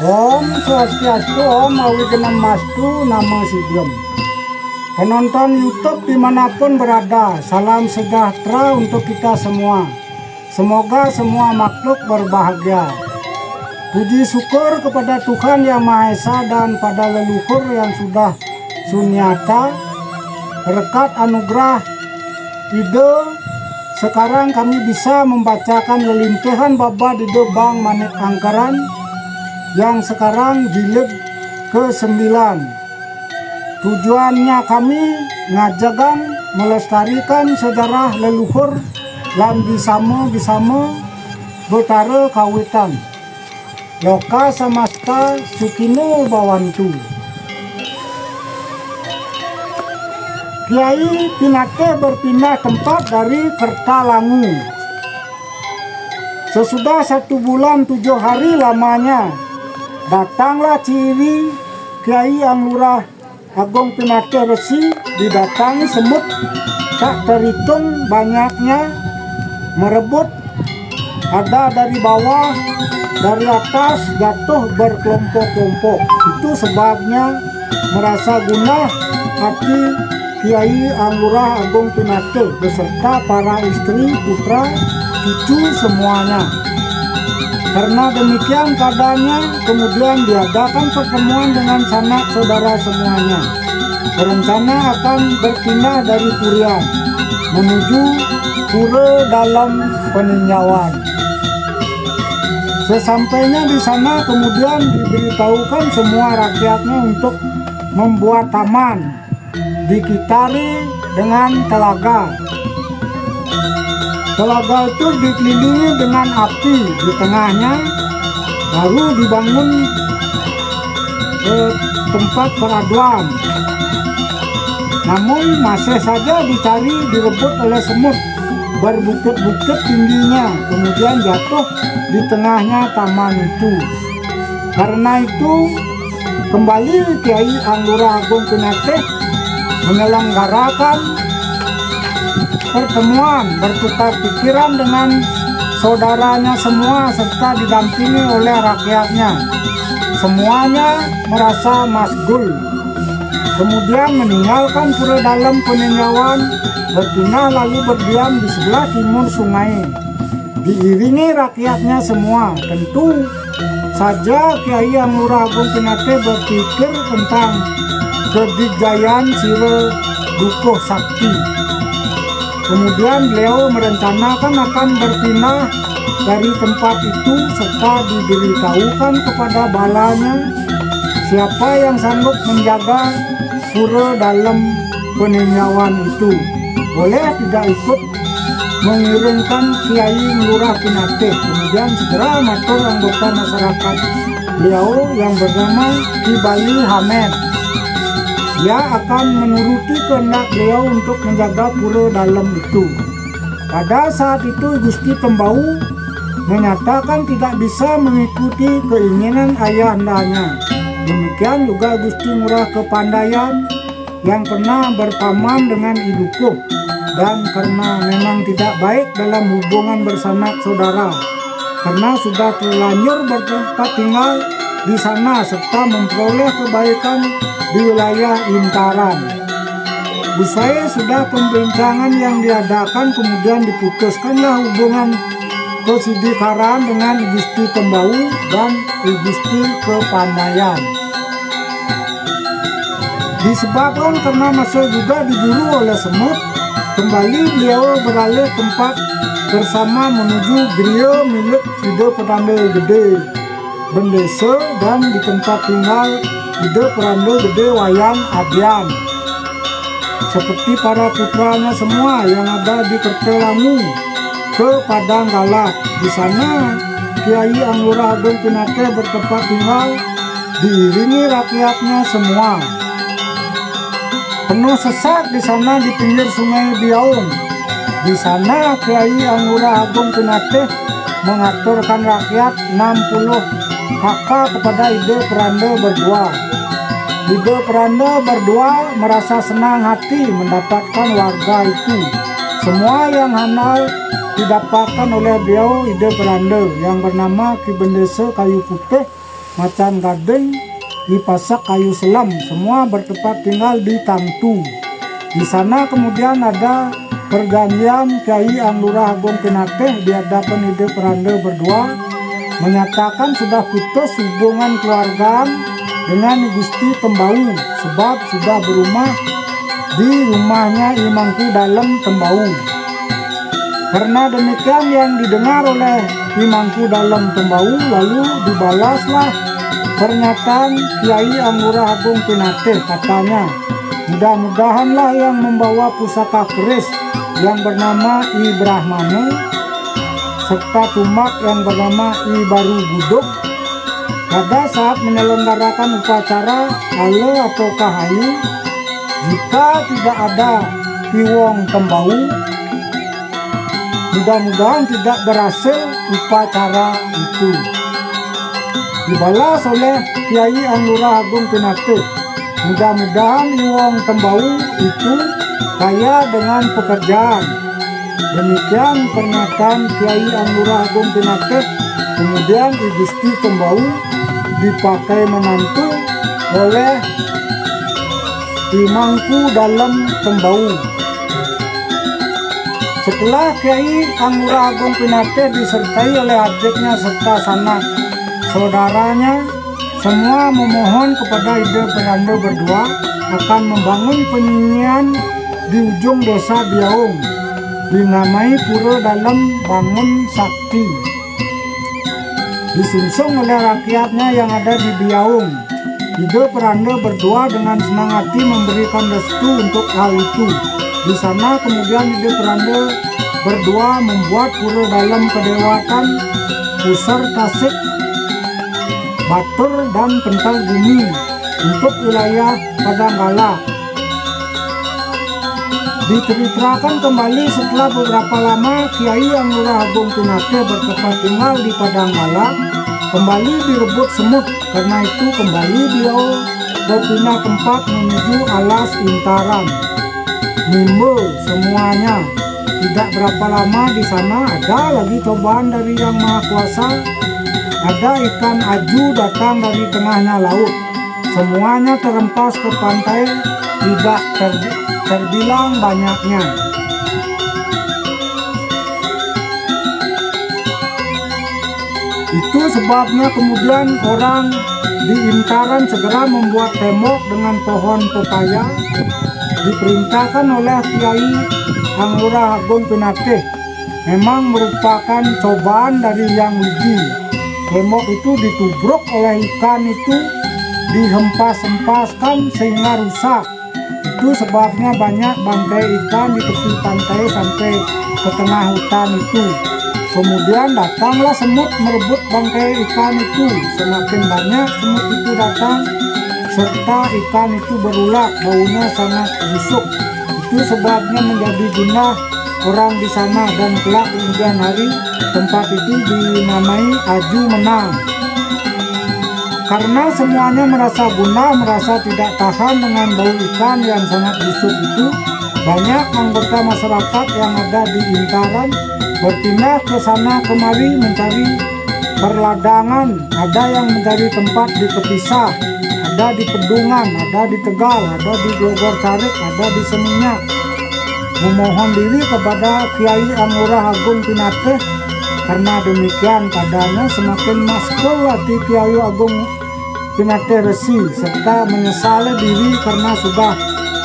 Om Swastiastu, Om Awigenam Mastu, Namo Sigem. Penonton YouTube dimanapun berada, salam sejahtera untuk kita semua. Semoga semua makhluk berbahagia. Puji syukur kepada Tuhan Yang Maha Esa dan pada leluhur yang sudah sunyata. Berkat anugerah ide, sekarang kami bisa membacakan lelintihan baba di Bang Manik Angkaran yang sekarang jilid ke-9. Tujuannya kami ngajagan melestarikan sejarah leluhur lan bisama betara kawitan. Loka samasta sukino bawantu. Kiai Pinate berpindah tempat dari Kertalangu. Sesudah 1 bulan 7 hari lamanya, datanglah ciri Kiai Anglurah Agung Pinate Resi, didatangi semut tak terhitung banyaknya, merebut, ada dari bawah, dari atas, jatuh berkelompok-kelompok. Itu sebabnya merasa gunah hati Kiai Anglurah Agung Pinate beserta para istri, putra, cucu semuanya. Karena demikian keadaannya, kemudian diadakan pertemuan dengan sanak saudara semuanya. Berencana akan berpindah dari Kurian menuju pura dalam peninjauan. Sesampainya di sana, kemudian diberitahukan semua rakyatnya untuk membuat taman, dikitari dengan telaga. Telaga itu dikelilingi dengan api di tengahnya, baru dibangun tempat peraduan. Namun masih saja dicari, direbut oleh semut, berbukit-bukit tingginya, kemudian jatuh di tengahnya taman itu. Karena itu kembali Kiai Anglurah Agung Pinate menyelenggarakan pertemuan, bertukar pikiran dengan saudaranya semua serta didampingi oleh rakyatnya. Semuanya merasa masgul. Kemudian meninggalkan pura dalam peninjauan, berpindah lalu berdiam di sebelah timur sungai. Diiringi rakyatnya semua. Tentu saja Kiai Anglurah Agung Pinate berpikir tentang kedikjayaan Sire Dukuh Sakti. Kemudian beliau merencanakan akan berpindah dari tempat itu serta diberitahukan kepada balanya siapa yang sanggup menjaga pura dalam peninjauan itu. Boleh tidak ikut mengirimkan Kiai Anglurah Pinate. Kemudian segera matur anggota masyarakat beliau yang bernama Ki Bali Hamed. Dia akan menuruti kehendak beliau untuk menjaga pura dalam itu. Pada saat itu Gusti Tembau menyatakan tidak bisa mengikuti keinginan ayahandanya. Demikian juga Gusti Ngurah Kepandaian yang pernah berpaman dengan Idukuh, dan karena memang tidak baik dalam hubungan bersanak saudara, karena sudah terlanjur bertempat tinggal di sana serta memperoleh kebaikan di wilayah Intaran. Usai sudah pembincangan yang diadakan, kemudian diputuskanlah hubungan kesidikaran dengan Gusti Tembau dan Gusti Kepandaian. Disebabkan karena masih juga diburu oleh semut, kembali beliau beralih tempat bersama menuju griya milik Ide Peranda Gede Bendesa dan di tempat tinggal Ide Peranda Gede Wayan Adian. Seperti para putranya semua yang ada di Kertalangu ke Padang Galak. Di sana Kiai Anglurah Agung Pinate bertempat tinggal diiringi rakyatnya semua. Penuh sesak di sana di pinggir Sungai Biaung. Di sana Kiai Anglurah Agung Pinate mengaturkan rakyat 60 kakak kepada Ide Peranda berdua. Ide Peranda berdua merasa senang hati mendapatkan warga itu. Semua yang handal didapatkan oleh beliau Ide Peranda yang bernama Ki Bendesa Kayu Putih macan gading, dipasak kayu selam, semua bertempat tinggal di Tangtu. Di sana kemudian ada pergantian Kyai Anglurah Agung Pinateh di hadapan Ide Peranda berdua, menyatakan sudah putus hubungan keluargaan dengan Gusti Tembau sebab sudah berumah di rumahnya I Mangku Dalem Tembau. Karena demikian yang didengar oleh I Mangku Dalem Tembau, lalu dibalaslah pernyataan Kyai Anglurah Agung Pinateh. Katanya, mudah-mudahanlah yang membawa pusaka keris yang bernama I Brahmane serta tumbak yang bernama I Baru Buduk pada saat menyelenggarakan upacara ale atau kahayu, jika tidak ada Piwong Tembau, mudah-mudahan tidak berhasil upacara itu. Dibalas oleh Kyai Anglurah Agung Pinateh, mudah-mudahan Iwong Tembau itu kaya dengan pekerjaan. Demikian pernyataan Kyai Anglurah Agung Pinateh. Kemudian I Gusti Tembau dipakai menantu oleh I Mangku Dalem Tembau. Setelah Kyai Anglurah Agung Pinateh disertai oleh adiknya serta sanak saudaranya, semua memohon kepada Ide Peranda berdua akan membangun penyinyian di ujung desa Biaung, dinamai Pura Dalem Bangun Sakti, disungsung oleh rakyatnya yang ada di Biaung. Ide Peranda berdua dengan senang hati memberikan restu untuk hal itu. Di sana kemudian Ide Peranda berdua membuat Pura Dalem Kedewatan, Pusar Tasik, Batur dan Pental Bumi untuk wilayah Padanggala. Diceritakan kembali setelah beberapa lama Kyai Anglurah Agung Pinateh bertempat tinggal di Padanggala kembali direbut semut. Karena itu kembali beliau berpindah tempat menuju alas Intaran, Mimbe semuanya. Tidak berapa lama di sana ada lagi cobaan dari Yang Maha Kuasa. Ada ikan aju datang dari tengahnya laut. Semuanya terempas ke pantai, tidak terbilang banyaknya. Itu sebabnya kemudian orang di Intaran segera membuat tembok dengan pohon pepaya, diperintahkan oleh Kyai Anglurah Agung Pinateh. Memang merupakan cobaan dari Yang Widi. Tembok itu ditubruk oleh ikan itu, dihempas-hempaskan sehingga rusak. Itu sebabnya banyak bangkai ikan di tepi pantai sampai ke tengah hutan itu. Kemudian datanglah semut merebut bangkai ikan itu. Semakin banyak semut itu datang, serta ikan itu berulah, baunya sangat busuk. Itu sebabnya menjadi gunah orang di sana, dan kelak kemudian hari tempat itu dinamai Aju Menang. Karena semuanya merasa gunah, merasa tidak tahan dengan bau ikan yang sangat busuk itu, banyak anggota masyarakat yang ada di Intaran berpindah ke sana kemari mencari perladangan. Ada yang mencari tempat di Kepisah, ada di Pedungan, ada di Tegal, ada di Glogor Carik, ada di Seminyak, memohon diri kepada Kyai Anglurah Agung Pinateh. Karena demikian padanya semakin maskul hati Kyai Agung Pinateh Resi, serta menyesali diri karena sudah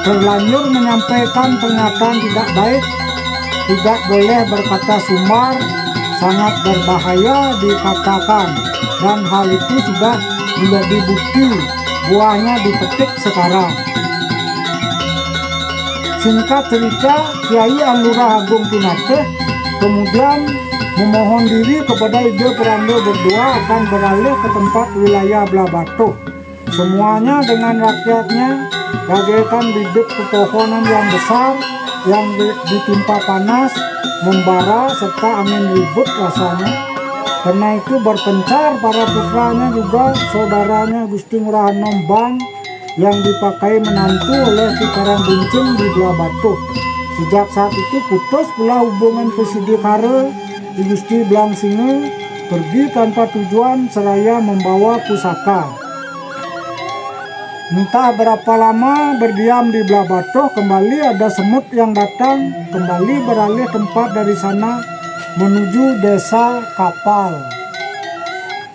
terlanjur menyampaikan pernyataan tidak baik. Tidak boleh berkata sumbar, sangat berbahaya dikatakan, dan hal itu sudah menjadi bukti, buahnya dipetik sekarang. Singkat cerita, Kyai Anglurah Agung Pinateh kemudian memohon diri kepada Ide Peranda berdua akan beralih ke tempat wilayah Blabato. Semuanya dengan rakyatnya bagaikan bibit pepohonan yang besar yang ditimpa panas, membara, serta angin ribut rasanya. Karena itu berpencar para putranya juga saudaranya Gusti Ngurah Nombang yang dipakai menantu oleh Ki Karangbincing di Blabato. Sejak saat itu putus pula hubungan Pesidikare di Gusti Blangsinge pergi tanpa tujuan seraya membawa pusaka. Entah berapa lama berdiam di belah batoh, kembali ada semut yang datang, kembali beralih tempat dari sana menuju desa Kapal.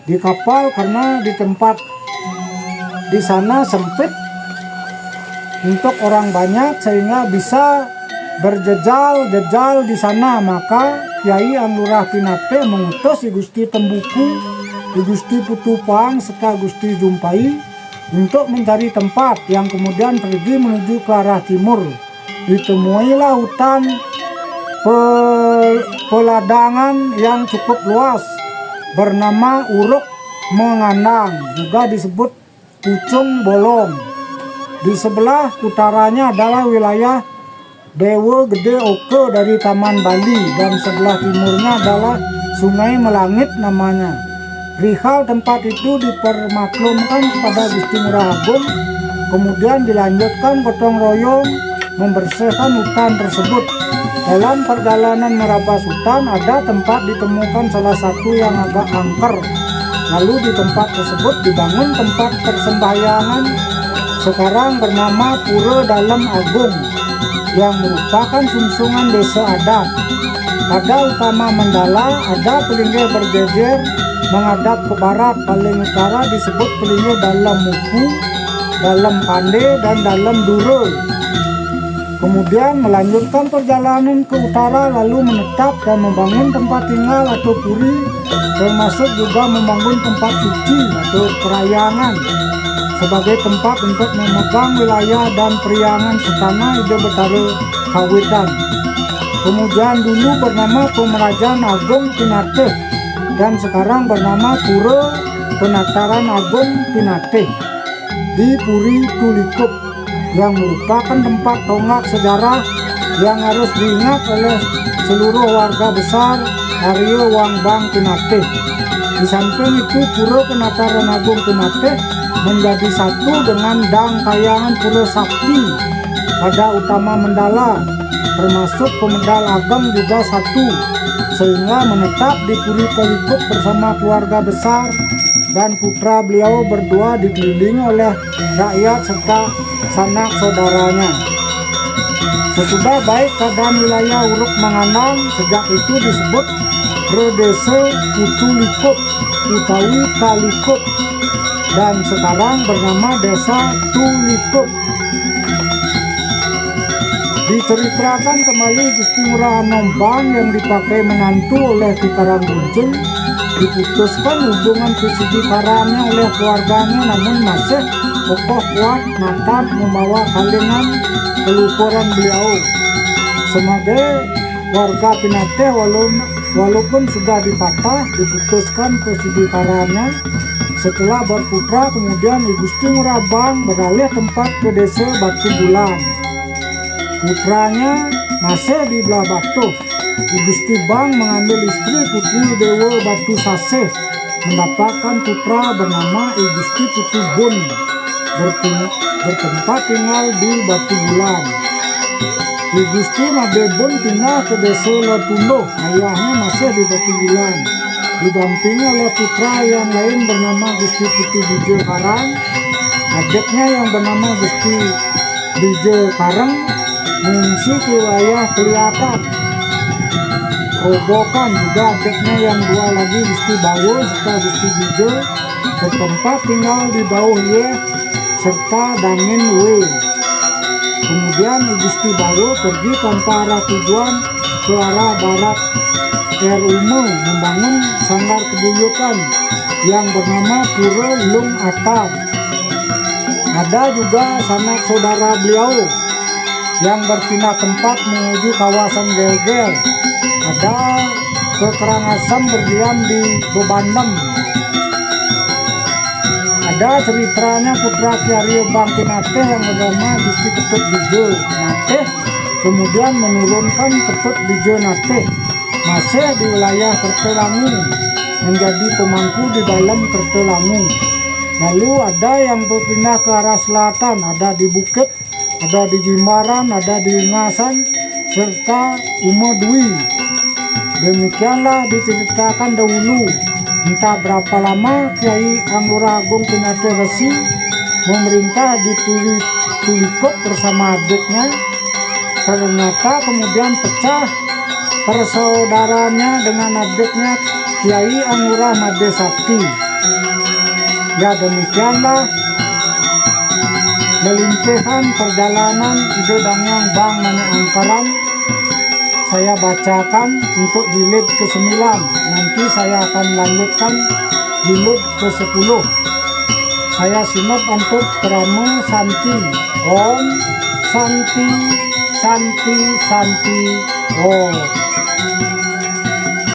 Di Kapal karena di tempat di sana sempit untuk orang banyak sehingga bisa berjejal-jejal di sana, maka Kyai Anglurah Pinate mengutus I Gusti Tembuku, I Gusti Putupang serta Gusti Jumpai untuk mencari tempat, yang kemudian pergi menuju ke arah timur. Ditemuilah hutan peladangan yang cukup luas bernama Uruk Mengandang, juga disebut Pucung Bolong. Di sebelah utaranya adalah wilayah Dewa Gede Oke dari Taman Bali, dan sebelah timurnya adalah Sungai Melangit namanya. Perihal tempat itu dipermaklumkan kepada Gusti Ngurah Agung, kemudian dilanjutkan gotong royong membersihkan hutan tersebut. Dalam perjalanan merabas hutan ada tempat ditemukan salah satu yang agak angker. Lalu di tempat tersebut dibangun tempat persembahyangan sekarang bernama Pura Dalem Agung, yang merupakan sungsungan desa adat. Pada utama Mandala ada pelinggih berjejer menghadap ke barat. Paling utara disebut pelinggih Dalem Muku, Dalem Pande, dan Dalem Dure. Kemudian melanjutkan perjalanan ke utara, lalu menetap dan membangun tempat tinggal atau puri, termasuk juga membangun tempat suci atau perayangan sebagai tempat untuk memegang wilayah dan periangan setana Ide Betara Kawitan. Kemudian dulu bernama Pemerajaan Agung Pinate dan sekarang bernama Pura Penataran Agung Pinate di Puri Tulikup, yang merupakan tempat tonggak sejarah yang harus diingat oleh seluruh warga besar area Wangbang Pinate. Di samping itu Pura Penataran Agung Pinate menjadi satu dengan Dang Kayangan Pura Sakti pada utama Mandala, termasuk Pemedal Ageng juga satu, sehingga menetap di Puri Tulikup bersama keluarga besar dan putra beliau berdua dikelilingi oleh rakyat serta sanak saudaranya. Sesudah baik keadaan wilayah Uruk Mengandang, sejak itu disebut Redese Putulikuk utawi Talikup, dan sekarang bernama Desa Tulikup. Diceritakan kembali Gusti Ngurah Anombang yang dipakai menantu oleh Ki Karanggunjing, diputuskan hubungan Kisigi Karangnya oleh keluarganya, namun masih kokoh kuat natap membawa kalingan kelupuran beliau. Sebagai warga Pinate, walaupun sudah dipatah, diputuskan Kisigi Karangnya setelah berputra. Kemudian Gusti Ngurah Bang beralih tempat ke desa Batu Bulan. Putranya masih di belah Batu. Gusti Bang mengambil istri Putri Dewa Batu Saseh, mendapatkan putra bernama Gusti Putubun, bertempat tinggal di Batu Bulan. Gusti Mabebun pindah ke desa Lotundo, ayahnya masih di Batu Bulan, didampingi oleh putra yang lain bernama Gusti Putu Bijo Karang. Adiknya yang bernama Gusti Bijo Karang mengungsi ke wilayah Kelihatan Robokan. Juga adiknya yang dua lagi, Gusti Bawo serta Gusti Bijo, bertempat tinggal di Bawah Ye serta Dangin We. Kemudian Gusti Bawo pergi tanpa arah tujuan ke arah barat Ume, membangun sanggar kebuyutan yang bernama Pura Lung Atar. Ada juga sanak saudara beliau yang berpindah tempat menuju kawasan Gelgel. Ada ke Karangasem berdiam di Bebandem. Ada ceritanya putra Kiaryo Bang Pinate yang bernama Gusti Ketut Bijo Nate, kemudian menurunkan Ketut Bijo Nate masih di wilayah Kertelangu, menjadi pemangku di dalam Kertelangu. Lalu ada yang berpindah ke arah selatan, ada di Bukit, ada di Jimbaran, ada di Ungasan, serta Umodwi. Demikianlah diceritakan dahulu. Entah berapa lama Kiai Anggora Agung Pinate Resi memerintah di Tulikop bersama adiknya. Ternyata kemudian pecah persaudaranya dengan adiknya Kiai Anggora Made Sakti. Ya, demikianlah melimpihan perjalanan ide dangyang Bang Nani Angkaran. Saya bacakan untuk jilid ke-9. Nanti saya akan lanjutkan jilid ke-10. Saya simak untuk Krama Santi. Om Santi Santi Santi Om.